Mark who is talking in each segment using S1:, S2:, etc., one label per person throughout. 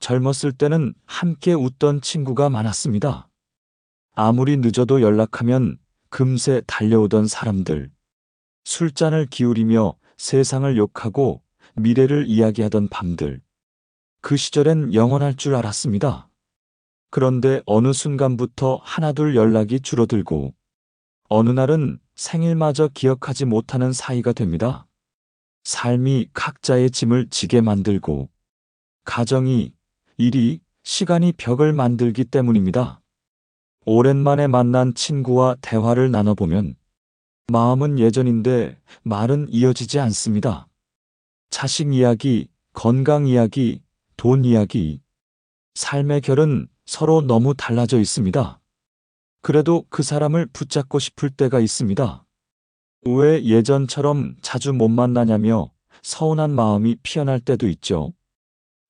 S1: 젊었을 때는 함께 웃던 친구가 많았습니다. 아무리 늦어도 연락하면 금세 달려오던 사람들. 술잔을 기울이며 세상을 욕하고 미래를 이야기하던 밤들. 그 시절엔 영원할 줄 알았습니다. 그런데 어느 순간부터 하나둘 연락이 줄어들고 어느 날은 생일마저 기억하지 못하는 사이가 됩니다. 삶이 각자의 짐을 지게 만들고 가정이, 일이, 시간이 벽을 만들기 때문입니다. 오랜만에 만난 친구와 대화를 나눠보면 마음은 예전인데 말은 이어지지 않습니다. 자식 이야기, 건강 이야기, 돈 이야기, 삶의 결은 서로 너무 달라져 있습니다. 그래도 그 사람을 붙잡고 싶을 때가 있습니다. 왜 예전처럼 자주 못 만나냐며 서운한 마음이 피어날 때도 있죠.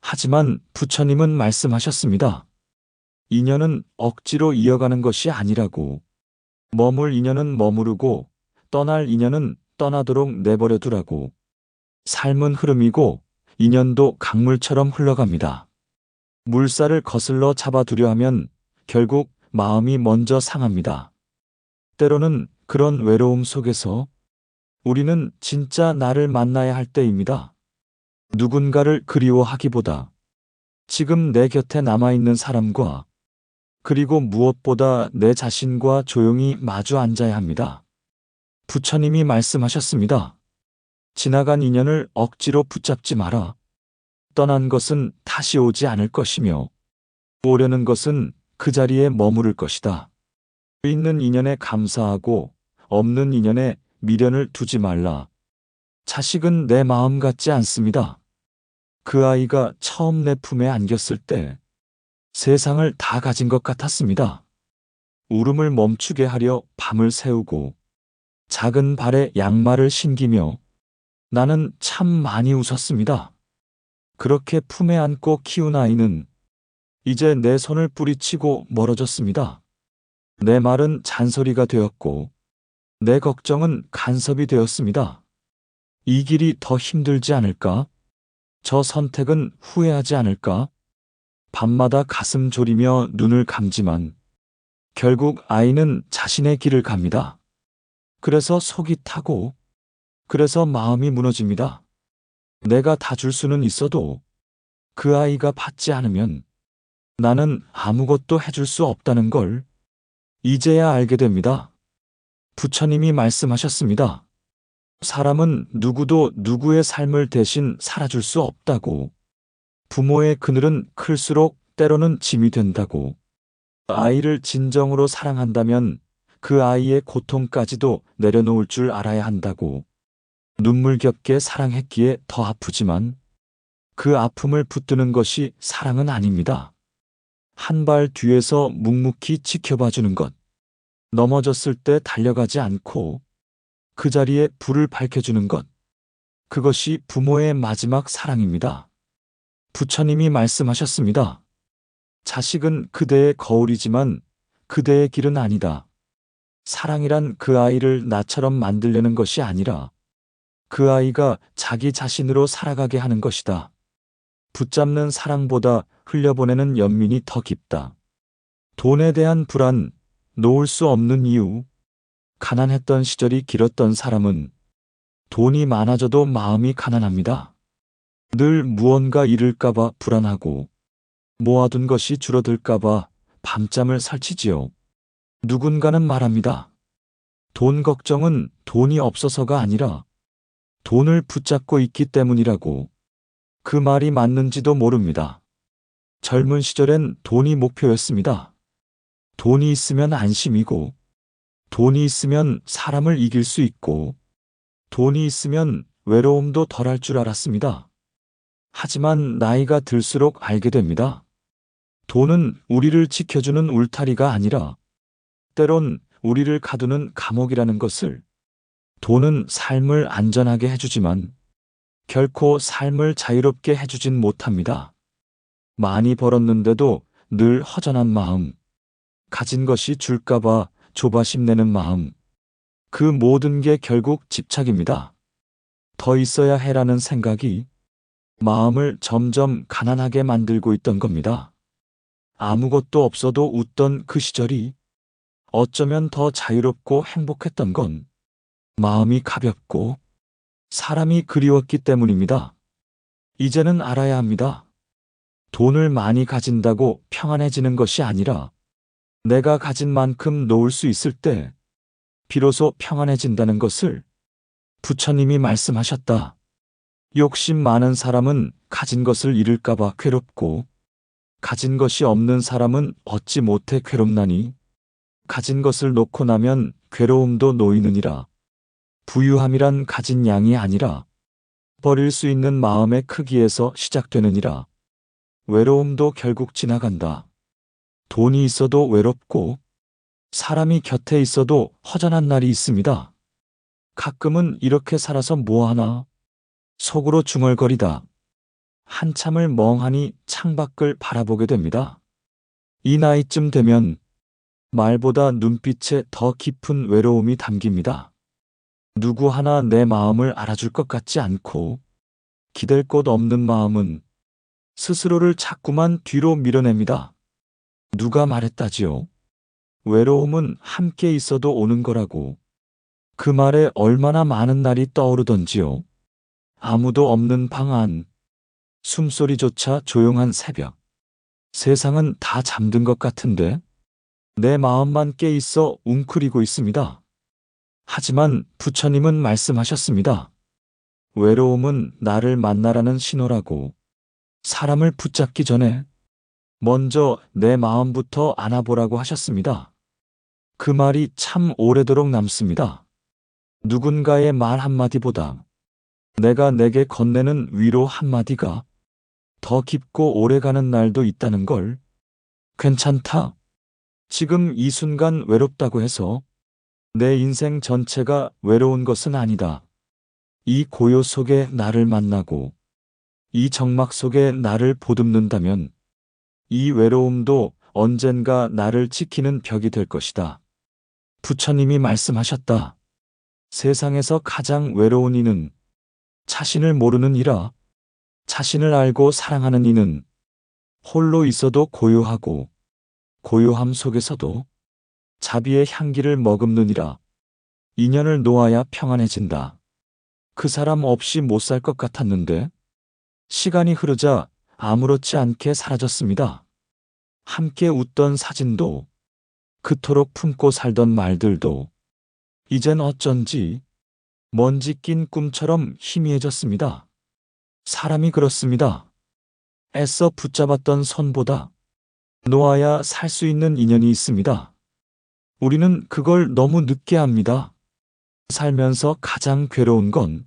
S1: 하지만 부처님은 말씀하셨습니다. 인연은 억지로 이어가는 것이 아니라고. 머물 인연은 머무르고 떠날 인연은 떠나도록 내버려 두라고. 삶은 흐름이고 인연도 강물처럼 흘러갑니다. 물살을 거슬러 잡아두려 하면 결국 마음이 먼저 상합니다. 때로는 그런 외로움 속에서 우리는 진짜 나를 만나야 할 때입니다. 누군가를 그리워하기보다 지금 내 곁에 남아있는 사람과 그리고 무엇보다 내 자신과 조용히 마주 앉아야 합니다. 부처님이 말씀하셨습니다. 지나간 인연을 억지로 붙잡지 마라. 떠난 것은 다시 오지 않을 것이며 오려는 것은 그 자리에 머무를 것이다. 있는 인연에 감사하고 없는 인연에 미련을 두지 말라. 자식은 내 마음 같지 않습니다. 그 아이가 처음 내 품에 안겼을 때 세상을 다 가진 것 같았습니다. 울음을 멈추게 하려 밤을 새우고 작은 발에 양말을 신기며 나는 참 많이 웃었습니다. 그렇게 품에 안고 키운 아이는 이제 내 손을 뿌리치고 멀어졌습니다. 내 말은 잔소리가 되었고 내 걱정은 간섭이 되었습니다. 이 길이 더 힘들지 않을까? 저 선택은 후회하지 않을까? 밤마다 가슴 졸이며 눈을 감지만 결국 아이는 자신의 길을 갑니다. 그래서 속이 타고 그래서 마음이 무너집니다. 내가 다 줄 수는 있어도 그 아이가 받지 않으면 나는 아무것도 해줄 수 없다는 걸 이제야 알게 됩니다. 부처님이 말씀하셨습니다. 사람은 누구도 누구의 삶을 대신 살아줄 수 없다고. 부모의 그늘은 클수록 때로는 짐이 된다고. 아이를 진정으로 사랑한다면 그 아이의 고통까지도 내려놓을 줄 알아야 한다고. 눈물겹게 사랑했기에 더 아프지만 그 아픔을 붙드는 것이 사랑은 아닙니다. 한 발 뒤에서 묵묵히 지켜봐주는 것. 넘어졌을 때 달려가지 않고 그 자리에 불을 밝혀주는 것. 그것이 부모의 마지막 사랑입니다. 부처님이 말씀하셨습니다. 자식은 그대의 거울이지만 그대의 길은 아니다. 사랑이란 그 아이를 나처럼 만들려는 것이 아니라 그 아이가 자기 자신으로 살아가게 하는 것이다. 붙잡는 사랑보다 흘려보내는 연민이 더 깊다. 돈에 대한 불안, 놓을 수 없는 이유. 가난했던 시절이 길었던 사람은 돈이 많아져도 마음이 가난합니다. 늘 무언가 잃을까봐 불안하고 모아둔 것이 줄어들까봐 밤잠을 설치지요. 누군가는 말합니다. 돈 걱정은 돈이 없어서가 아니라 돈을 붙잡고 있기 때문이라고. 그 말이 맞는지도 모릅니다. 젊은 시절엔 돈이 목표였습니다. 돈이 있으면 안심이고, 돈이 있으면 사람을 이길 수 있고, 돈이 있으면 외로움도 덜할 줄 알았습니다. 하지만 나이가 들수록 알게 됩니다. 돈은 우리를 지켜주는 울타리가 아니라 때론 우리를 가두는 감옥이라는 것을. 돈은 삶을 안전하게 해주지만 결코 삶을 자유롭게 해주진 못합니다. 많이 벌었는데도 늘 허전한 마음, 가진 것이 줄까봐 조바심 내는 마음, 그 모든 게 결국 집착입니다. 더 있어야 해라는 생각이 마음을 점점 가난하게 만들고 있던 겁니다. 아무것도 없어도 웃던 그 시절이 어쩌면 더 자유롭고 행복했던 건 마음이 가볍고 사람이 그리웠기 때문입니다. 이제는 알아야 합니다. 돈을 많이 가진다고 평안해지는 것이 아니라 내가 가진 만큼 놓을 수 있을 때 비로소 평안해진다는 것을 부처님이 말씀하셨다. 욕심 많은 사람은 가진 것을 잃을까봐 괴롭고 가진 것이 없는 사람은 얻지 못해 괴롭나니 가진 것을 놓고 나면 괴로움도 놓이느니라. 부유함이란 가진 양이 아니라 버릴 수 있는 마음의 크기에서 시작되느니라. 외로움도 결국 지나간다. 돈이 있어도 외롭고 사람이 곁에 있어도 허전한 날이 있습니다. 가끔은 이렇게 살아서 뭐하나 속으로 중얼거리다 한참을 멍하니 창밖을 바라보게 됩니다. 이 나이쯤 되면 말보다 눈빛에 더 깊은 외로움이 담깁니다. 누구 하나 내 마음을 알아줄 것 같지 않고 기댈 곳 없는 마음은 스스로를 자꾸만 뒤로 밀어냅니다. 누가 말했다지요? 외로움은 함께 있어도 오는 거라고. 그 말에 얼마나 많은 날이 떠오르던지요. 아무도 없는 방 안, 숨소리조차 조용한 새벽. 세상은 다 잠든 것 같은데 내 마음만 깨 있어 웅크리고 있습니다. 하지만 부처님은 말씀하셨습니다. 외로움은 나를 만나라는 신호라고. 사람을 붙잡기 전에 먼저 내 마음부터 안아보라고 하셨습니다. 그 말이 참 오래도록 남습니다. 누군가의 말 한마디보다 내가 내게 건네는 위로 한마디가 더 깊고 오래가는 날도 있다는 걸. 괜찮다. 지금 이 순간 외롭다고 해서 내 인생 전체가 외로운 것은 아니다. 이 고요 속에 나를 만나고 이 정막 속에 나를 보듬는다면 이 외로움도 언젠가 나를 지키는 벽이 될 것이다. 부처님이 말씀하셨다. 세상에서 가장 외로운 이는 자신을 모르는 이라. 자신을 알고 사랑하는 이는 홀로 있어도 고요하고 고요함 속에서도 자비의 향기를 머금느니라. 인연을 놓아야 평안해진다. 그 사람 없이 못 살 것 같았는데 시간이 흐르자 아무렇지 않게 사라졌습니다. 함께 웃던 사진도 그토록 품고 살던 말들도 이젠 어쩐지 먼지 낀 꿈처럼 희미해졌습니다. 사람이 그렇습니다. 애써 붙잡았던 손보다 놓아야 살 수 있는 인연이 있습니다. 우리는 그걸 너무 늦게 합니다. 살면서 가장 괴로운 건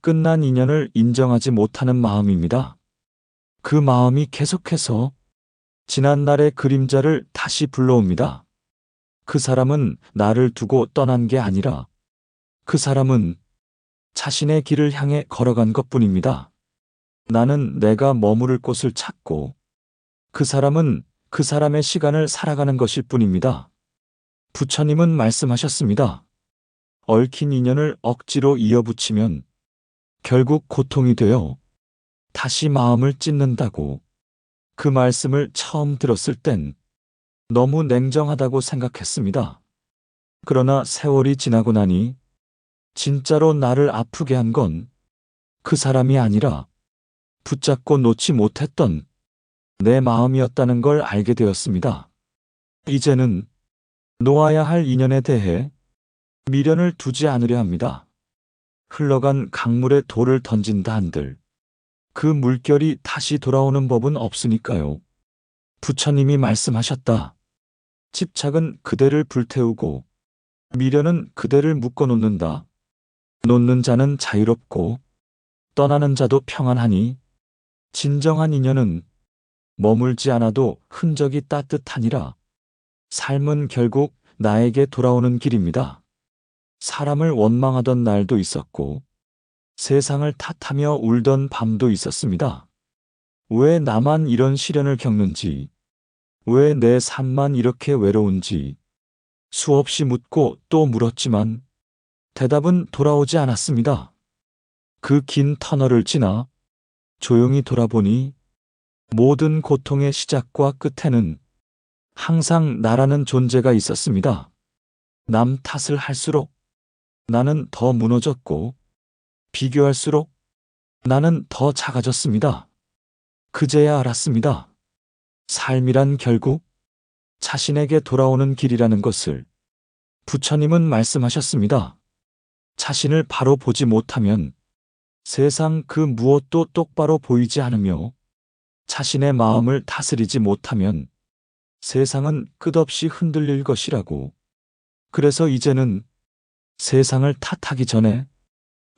S1: 끝난 인연을 인정하지 못하는 마음입니다. 그 마음이 계속해서 지난날의 그림자를 다시 불러옵니다. 그 사람은 나를 두고 떠난 게 아니라 그 사람은 자신의 길을 향해 걸어간 것뿐입니다. 나는 내가 머무를 곳을 찾고 그 사람은 그 사람의 시간을 살아가는 것일 뿐입니다. 부처님은 말씀하셨습니다. 얽힌 인연을 억지로 이어붙이면 결국 고통이 되어 다시 마음을 찢는다고. 그 말씀을 처음 들었을 땐 너무 냉정하다고 생각했습니다. 그러나 세월이 지나고 나니 진짜로 나를 아프게 한 건 그 사람이 아니라 붙잡고 놓지 못했던 내 마음이었다는 걸 알게 되었습니다. 이제는 놓아야 할 인연에 대해 미련을 두지 않으려 합니다. 흘러간 강물에 돌을 던진다 한들 그 물결이 다시 돌아오는 법은 없으니까요. 부처님이 말씀하셨다. 집착은 그대를 불태우고 미련은 그대를 묶어놓는다. 놓는 자는 자유롭고 떠나는 자도 평안하니 진정한 인연은 머물지 않아도 흔적이 따뜻하니라. 삶은 결국 나에게 돌아오는 길입니다. 사람을 원망하던 날도 있었고 세상을 탓하며 울던 밤도 있었습니다. 왜 나만 이런 시련을 겪는지, 왜 내 삶만 이렇게 외로운지 수없이 묻고 또 물었지만 대답은 돌아오지 않았습니다. 그 긴 터널을 지나 조용히 돌아보니 모든 고통의 시작과 끝에는 항상 나라는 존재가 있었습니다. 남 탓을 할수록 나는 더 무너졌고, 비교할수록 나는 더 작아졌습니다. 그제야 알았습니다. 삶이란 결국 자신에게 돌아오는 길이라는 것을. 부처님은 말씀하셨습니다. 자신을 바로 보지 못하면 세상 그 무엇도 똑바로 보이지 않으며, 자신의 마음을 다스리지 못하면 세상은 끝없이 흔들릴 것이라고. 그래서 이제는 세상을 탓하기 전에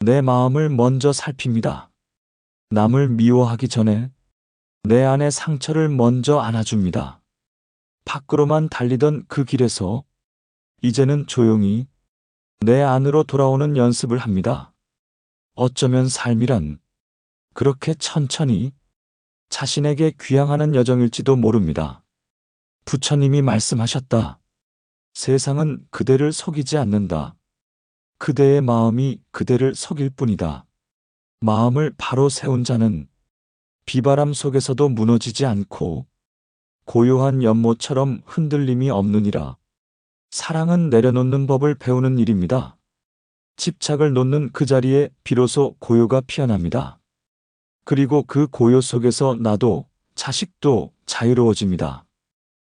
S1: 내 마음을 먼저 살핍니다. 남을 미워하기 전에 내 안의 상처를 먼저 안아줍니다. 밖으로만 달리던 그 길에서 이제는 조용히 내 안으로 돌아오는 연습을 합니다. 어쩌면 삶이란 그렇게 천천히 자신에게 귀향하는 여정일지도 모릅니다. 부처님이 말씀하셨다. 세상은 그대를 속이지 않는다. 그대의 마음이 그대를 속일 뿐이다. 마음을 바로 세운 자는 비바람 속에서도 무너지지 않고 고요한 연못처럼 흔들림이 없느니라. 사랑은 내려놓는 법을 배우는 일입니다. 집착을 놓는 그 자리에 비로소 고요가 피어납니다. 그리고 그 고요 속에서 나도, 자식도 자유로워집니다.